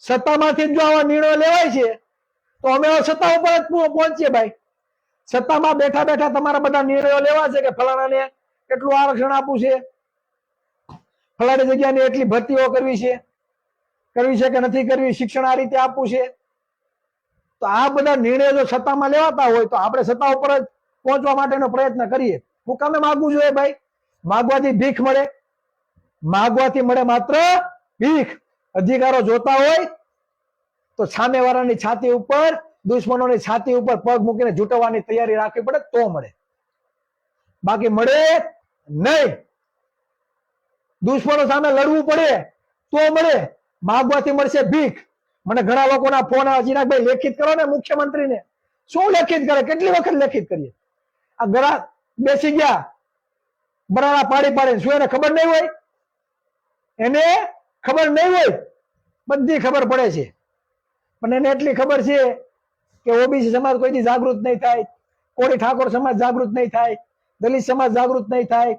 સત્તામાંથી જો આવા નિર્ણયો લેવાય છે તો અમે સત્તા ઉપર જ પહોંચીએ ભાઈ. સત્તામાં બેઠા બેઠા તમારા બધા નિર્ણયો લેવા છે કે ફલાણાને એટલું આરક્ષણ આપવું છે, ફલાણી જગ્યાની એટલી ભરતીઓ કરવી છે કે નથી કરવી, શિક્ષણ આ રીતે આપવું છે. તો આ બધા નિર્ણયો જો સત્તામાં લેવાતા હોય તો આપણે સત્તા ઉપર જ પહોંચવા માટેનો પ્રયત્ન કરીએ. હું કામે માગવું જોઈએ ભાઈ? માગવાથી ભીખ મળે? માગવાથી મળે માત્ર ભીખ. અધિકારો જોતા હોય તો સામેવાળાની છાતી ઉપર, દુશ્મનોની છાતી ઉપર પગ મૂકીને ઝૂંટવવાની તૈયારી રાખવી પડે તો મળે, બાકી મળે નહીં. દુશ્મનો સામે લડવું પડે તો મળે, માગવાથી મળશે ભીખ. મને ઘણા લોકોના ફોન આવે, ચિરાગભાઈ લેખિત કરો ને મુખ્યમંત્રીને. શું લેખિત કરે? કેટલી વખત લેખિત કરીએ? આ ઘણા બેસી ગયા બરાડા પાડી પાડીને. શું એને ખબર નહીં હોય? એને ખબર નહીં હોય? બધી ખબર પડે છે. પણ એને એટલી ખબર છે કે ઓબીસી સમાજ કોઈથી જાગૃત નહીં થાય, કોળી ઠાકોર સમાજ જાગૃત નહીં થાય, દલિત સમાજ જાગૃત નહીં થાય,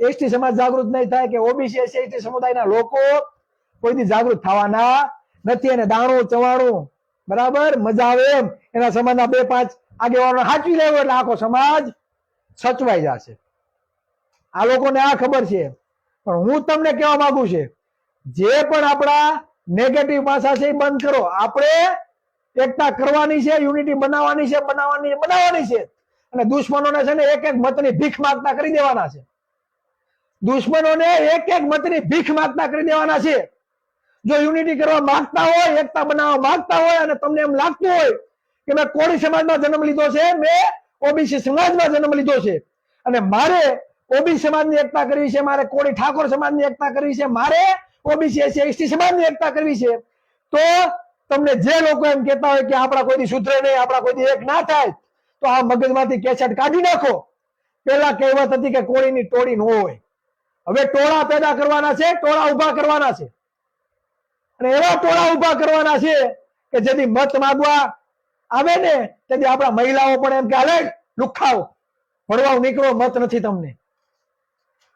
એસટી સમાજ જાગૃત નહીં થાય, કે ઓબીસી એસટી સમુદાયના લોકો કોઈથી જાગૃત થવાના નથી. અને દાણું ચવાણું બરાબર મજા આવે એમ એના સમાજના 2-5 આગેવાનો સાચવી લેવો એટલે આખો સમાજ સચવાઈ જશે. આ લોકોને આ ખબર છે. પણ હું તમને કહેવા માંગુ છે, જે પણ આપણા નેગેટિવ પાસા છે એ બંધ કરો. આપણે એકતા કરવાની છે, યુનિટી બનાવવાની છે. અને દુશ્મનોને છે ને એક એક મતની ભીખ માંગતા કરી દેવાના છે. દુશ્મનોને એક એક મતની ભીખ માંગતા કરી દેવાના છે. જો યુનિટી કરવા માંગતા હોય, એકતા બનાવવા માંગતા હોય, અને તમને એમ લાગતું હોય કે મેં કોળી સમાજમાં જન્મ લીધો છે, મેં ઓબીસી સમાજમાં જન્મ લીધો છે, અને મારે ઓબીસી સમાજની એકતા કરવી છે, મારે કોળી ઠાકોર સમાજની એકતા કરવી છે, મારે ઓબીસી એસટી સમાજની એકતા કરવી છે, તો તમને જે લોકો એમ કહેતા હોય કે આપણા કોઈથી સુધરે નહીં, આપણા કોઈથી એક ના થાય, તો આ મગજમાંથી કેસેટ કાઢી નાખો. પેલા કહેવત હતી કે કોળીની ટોળી ન હોય. હવે ટોળા પેદા કરવાના છે, ટોળા ઉભા કરવાના છે. અને એવા ટોળા ઉભા કરવાના છે કે જેથી મત માંગવા આવે ને તેથી આપણા મહિલાઓ પણ એમ કે હાલે લુખાવ ભણવા નીકળો, મત નથી તમને.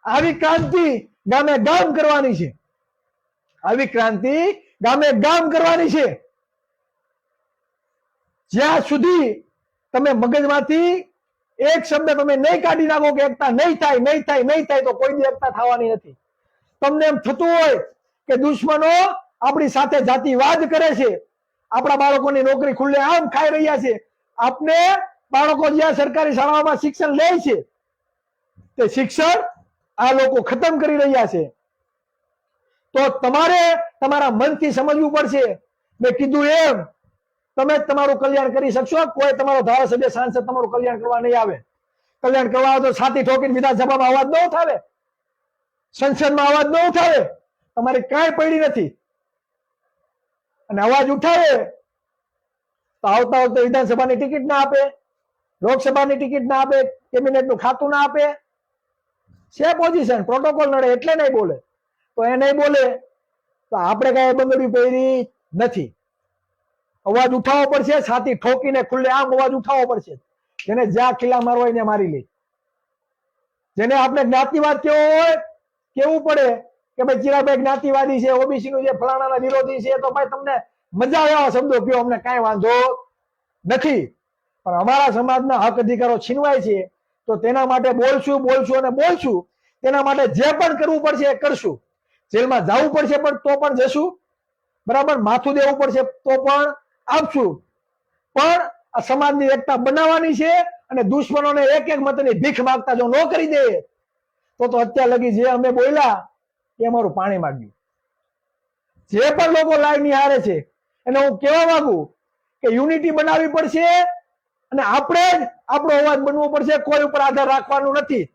આવી ક્રાંતિ ગામે ગામ કરવાની છે. આવી ક્રાંતિ ગામે ગામ કરવાની છે. જ્યાં સુધી તમે મગજમાંથી એક શબ્દ તમે નહીં કાઢી નાખો કે એકતા નહીં થાય તો કોઈ દી એકતા થવાની નથી. તમને એમ થતું હોય કે દુશ્મનો આપણી સાથે જાતિવાદ કરે છે, આપણા બાળકોની નોકરી ખુલ્લે આમ ખાઈ રહ્યા છે, આપને બાળકો જ્યાં સરકારી શાળાઓમાં શિક્ષણ લે છે તે શિક્ષણ આ લોકો ખતમ કરી રહ્યા છે. તો તમારે તમારા મનથી સમજવું પડશે. મેં કીધું એમ તમે તમારું કલ્યાણ કરી શકશો. કોઈ તમારો ધારાસભ્ય સાંસદ તમારું કલ્યાણ કરવા નહીં આવે. કલ્યાણ કરવા તો છાતી ઠોકીને વિધાનસભામાં અવાજ ન ઉઠાવે, સંસદમાં અવાજ ન ઉઠાવે. તમારી કાંઈ પડી નથી. અને અવાજ ઉઠાવે તો આવતા વખતે વિધાનસભાની ટિકિટ ના આપે, લોકસભાની ટિકિટ ના આપે, કેબિનેટનું ખાતું ના આપે. છે પોઝિશન, પ્રોટોકોલ નડે એટલે નહીં બોલે. તો એ નહીં બોલે તો આપણે કઈ બંગડી પહેરી નથી. અવાજ ઉઠાવવો પડશે, છાતી ઠોકીને ખુલ્લે આમ અવાજ ઉઠાવવો પડશે. જેને જ્યાં ખીલા મારવા એને મારી લે. જેને આપણે જ્ઞાતિવાદ કેવો હોય કેવું પડે કે ભાઈ ચિરાગભાઈ જ્ઞાતિવાદી છે, ઓબીસી નું જે ફલાણાના વિરોધી છે, તો ભાઈ તમને મજા આવે આવા શબ્દો કયો, અમને કાંઈ વાંધો નથી. પણ અમારા સમાજના હક અધિકારો છીનવાય છે તો તેના માટે બોલશું. તેના માટે જે પણ કરવું પડશે એ કરશું. જેલમાં જવું પડશે પણ તો પણ જશું, બરાબર. માથું દેવું પડશે તો પણ આપશું. પણ આ સમાજની એકતા બનાવવાની છે. અને દુશ્મનોને એક એક મતની ભીખ માંગતા જો ન કરી દે તો અત્યાર લગી જે અમે બોલ્યા એ અમારું પાણી માંગ્યું. જે પણ લોકો લાઈવ નિહાળે છે એને હું કહેવા માંગુ કે યુનિટી બનાવવી પડશે અને આપણે જ આપણો અવાજ બનવો પડશે. કોઈ ઉપર આધાર રાખવાનું નથી.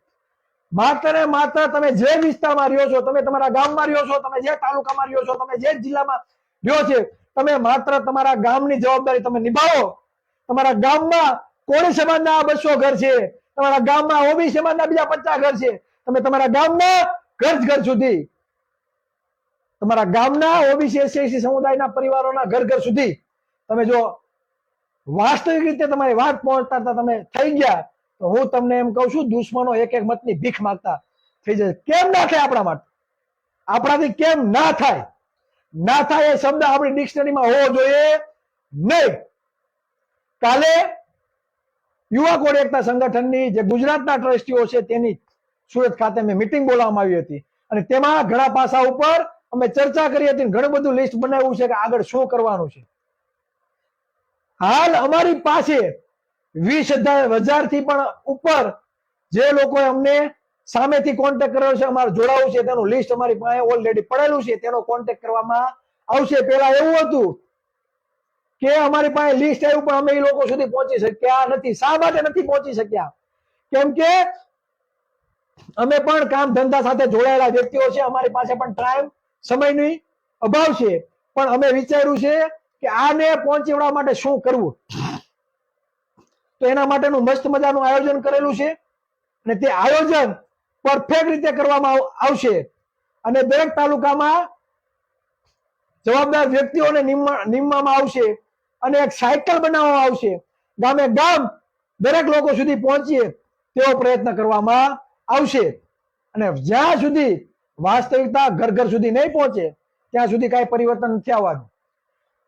માત્ર ને માત્ર તમે જે વિસ્તારમાં રહ્યો છો, તમે તમારા ગામમાં રહ્યો છો, તમે જે તાલુકામાં રહ્યો છો, તમે જે જિલ્લામાં રહ્યો છે, તમે માત્ર તમારા ગામની જવાબદારી તમે નિભાવો. તમારા ગામમાં કોળી સમાજના 200 ઘર છે, તમારા ગામમાં ઓબીસી સમાજના બીજા 50 ઘર છે. તમે તમારા ગામમાં ઘર સુધી, તમારા ગામના ઓબીસી એસસી સમુદાયના પરિવારોના ઘર સુધી તમે જો વાસ્તવિક રીતે તમારી વાત પહોંચતા તમે થઈ ગયા તો હું તમને એમ કહું છું, દુશ્મનો એક એક મતની ભીખ માંગતા થઈ જશે. કેમ ના થાય? આપણા માટે, આપણાથી કેમ ના થાય? ના થાય એ શબ્દ આપણી ડિક્શનરીમાં હોવો જોઈએ નહીં. કાલે યુવા કોડ એકતા સંગઠનની જે ગુજરાતના ટ્રસ્ટીઓ છે તેની સુરત ખાતે મેં મીટિંગ બોલાવવામાં આવી હતી અને તેમાં ઘણા પાસા ઉપર અમે ચર્ચા કરી હતી. ઘણું બધું લિસ્ટ બનાવ્યું છે કે આગળ શું કરવાનું છે. હાલ અમારી પાસે 20,000 થી પણ ઉપર જે લોકોએ અમને સામેથી કોન્ટેક્ટ કર્યો છે, અમારે જોડાવું છે, તેનું લિસ્ટ અમારી પાસે ઓલરેડી પડેલું છે. તેનો કોન્ટેક્ટ કરવામાં આવશે. પેલા એવું હતું કે અમારી પાસે લિસ્ટ આવ્યું પણ અમે એ લોકો સુધી પહોંચી શક્યા નથી. શા માટે નથી પહોંચી શક્યા? કેમ કે અમે પણ કામ ધંધા સાથે જોડાયેલા વ્યક્તિઓ છે. અમારી પાસે પણ ટાઈમ સમયની અભાવ છે. પણ અમે વિચાર્યું છે કે આને પહોંચી વળવા માટે શું કરવું. તો એના માટેનું મસ્ત મજાનું આયોજન કરેલું છે અને તે આયોજન પરફેક્ટ રીતે કરવામાં આવશે અને દરેક તાલુકામાં જવાબદાર વ્યક્તિઓને નીમવામાં આવશે અને એક સાયકલ બનાવવામાં આવશે. ગામે ગામ દરેક લોકો સુધી પહોંચીએ તેવો પ્રયત્ન કરવામાં આવશે. અને જ્યાં સુધી વાસ્તવિકતા ઘર ઘર સુધી નહીં પહોંચે ત્યાં સુધી કાંઈ પરિવર્તન નથી આવવાનું.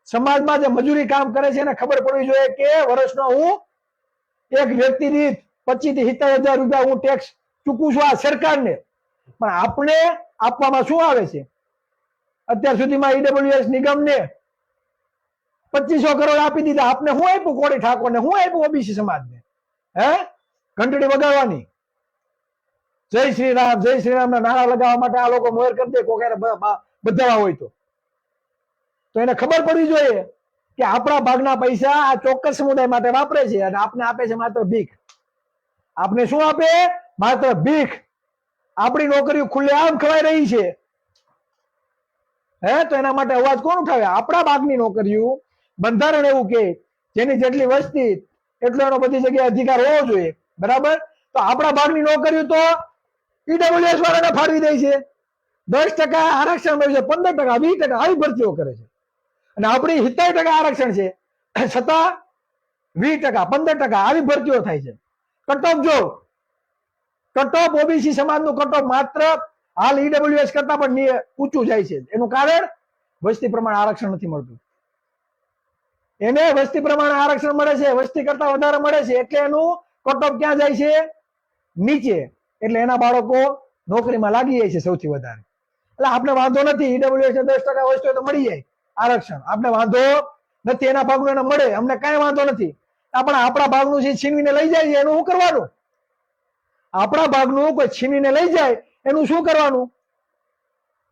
સમાજમાં જે મજૂરી કામ કરે છે એને ખબર પડવી જોઈએ કે વર્ષનો હું એક વ્યક્તિ દીઠ 25 થી 70,000 રૂપિયા હું ટેક્સ ચૂકું છું આ સરકારને. પણ આપણે આપવામાં શું આવે છે? અત્યાર સુધીમાં ઈડબ્લ્યુએસ નિગમને 2500 કરોડ આપી દીધા. આપને શું આપ્યું? કોળી ઠાકોરને શું આપ્યું? ઓબીસી સમાજને હે ઘંટડી વગાડવાની, જય શ્રી રામ જય શ્રી રામ ના નારા લગાવવા માટે આ લોકો મોર કરી દે કોકેરે બધા હોય તો એને ખબર પડવી જોઈએ કે આપણા ભાગના પૈસા આ ચોક્કસ સમુદાય માટે વાપરે છે અને આપને આપે છે માત્ર ભીખ. આપને શું આપે? માત્ર ભીખ. આપણી નોકરીઓ ખુલ્લેઆમ ખવાઈ રહી છે હે તો એના માટે અવાજ કોણ ઉઠાવે? આપણા ભાગની નોકરીઓ બંધારણ એવું કે જેની જેટલી વસ્તી એટલો એનો બધી જગ્યાએ અધિકાર હોવો જોઈએ. બરાબર? તો આપણા ભાગની નોકરીઓ તો ઈડબ્લ્યુએસ વાળાને ફાળવી દે છે. 10% આરક્ષણ મળ્યું છે, 15%, 20% આવી ભરતીઓ કરે છે અને આપણી 70% આરક્ષણ છે છતાં 20%, 15% આવી ભરતીઓ થાય છે. કટઓફ જો કટઓફ ઓબીસી સમાજનું કટઓફ માત્ર હાલ ઈડબ્લ્યુએસ કરતા પણ ઊંચું જાય છે. એનું કારણ વસ્તી પ્રમાણે આરક્ષણ નથી મળતું. એને વસ્તી પ્રમાણે આરક્ષણ મળે છે, વસ્તી કરતા વધારે મળે છે એટલે એનું કટઓફ ક્યાં જાય છે? નીચે. એટલે એના બાળકો નોકરીમાં લાગી જાય છે સૌથી વધારે. એટલે આપણે વાંધો નથી. ઈડબ્લ્યુએસ 10% વસ્તુ તો મળી જાય આરક્ષણ, આપણે વાંધો નથી. એના ભાગનું એને મળે, અમને કઈ વાંધો નથી. પણ આપણા ભાગનું જે છીનવીને લઈ જાય છે એનું શું કરવાનું? આપણા ભાગનું કોઈ છીનવીને લઈ જાય એનું શું કરવાનું?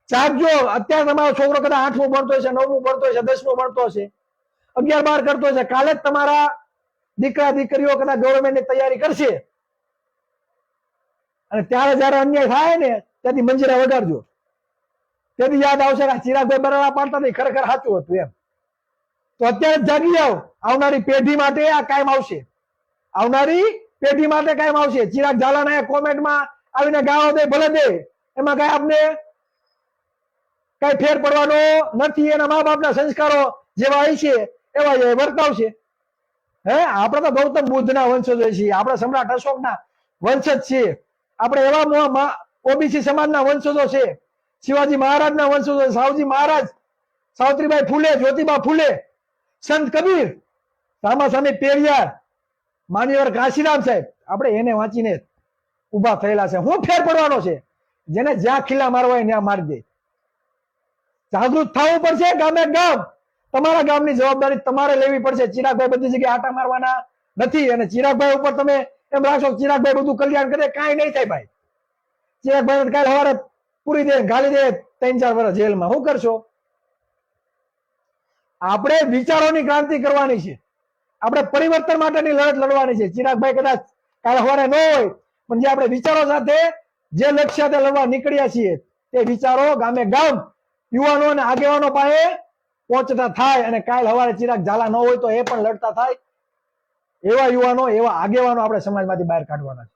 ચાખજો. અત્યારે તમારો છોકરો કદાચ 8મું ભણતો હશે, 9મું ભણતો હશે, 10મું ભણતો હશે, 11-12 કરતો હશે. કાલે જ તમારા દીકરા દીકરીઓ કદાચ ગવર્મેન્ટની તૈયારી કરશે અને ત્યારે જયારે અન્યાય થાય ને ત્યાંથી મંજીરા વગાડજો. તેથી યાદ આવશે કે ચિરાગભાઈ બરાબર પાડતા નહીં, ખરેખર સાચું હતું એમ. તો અત્યારે જ જાગી જાઓ. આવનારી પેઢી માટે આ કાયમ આવશે. આવનારી પેઢી માટે કાયમ આવશે. ચિરાગ ઝાલાના કોમેન્ટમાં આવીને ગાળો દે ભલે દે, એમાં કઈ આપને કઈ ફેર પડવાનો નથી. એના મા બાપના સંસ્કારો જેવા હશે એવા જ વર્તાવશે. હે આપણે તો ગૌતમ બુદ્ધના વંશજો છીએ, આપણે સમ્રાટ અશોકના વંશજ છીએ, આપણે એવા ઓબીસી સમાજના વંશજો છે, શિવાજી મહારાજના વંશજો, સાવજી મહારાજ, સાવિત્રીબાઈ ફૂલે, જ્યોતિબા ફૂલે, સંત કબીર, રામાસ્વામી પેરિયાર, માનીવર કાશીરામ સાહેબ, આપણે એને વાંચીને ઉભા થયેલા છે. શું ફેર પડવાનો છે? જેને જ્યાં ખીલા મારવા હોય ત્યાં મારી દે. જાગૃત થવું પડશે. ગામે ગામ તમારા ગામની જવાબદારી તમારે લેવી પડશે. ચિરાગભાઈ બધી જગ્યાએ આટા મારવાના નથી. અને ચિરાગભાઈ ઉપર તમે એમ રાખશો ચિરાગભાઈ બધું કલ્યાણ કરે, કાંઈ નહીં થાય ભાઈ. ચિરાગભાઈ કાલે સવારે પૂરી દે ગાલી દે 3-4 વર્ષ જેલમાં. શું કરશો? આપણે વિચારોની ક્રાંતિ કરવાની છે. આપણે પરિવર્તન માટેની લડત લડવાની છે. ચિરાગભાઈ કદાચ કાલે સવારે ન હોય પણ જે આપણે વિચારો સાથે જે લક્ષ્ય સાથે લડવા નીકળ્યા છીએ તે વિચારો ગામે ગામ યુવાનો અને આગેવાનો પાસે પહોંચતા થાય અને કાલ સવારે ચિરાગ ઝાલા ન હોય તો એ પણ લડતા થાય. એવા યુવાનો, એવા આગેવાનો આપણે સમાજમાંથી બહાર કાઢવાના છે.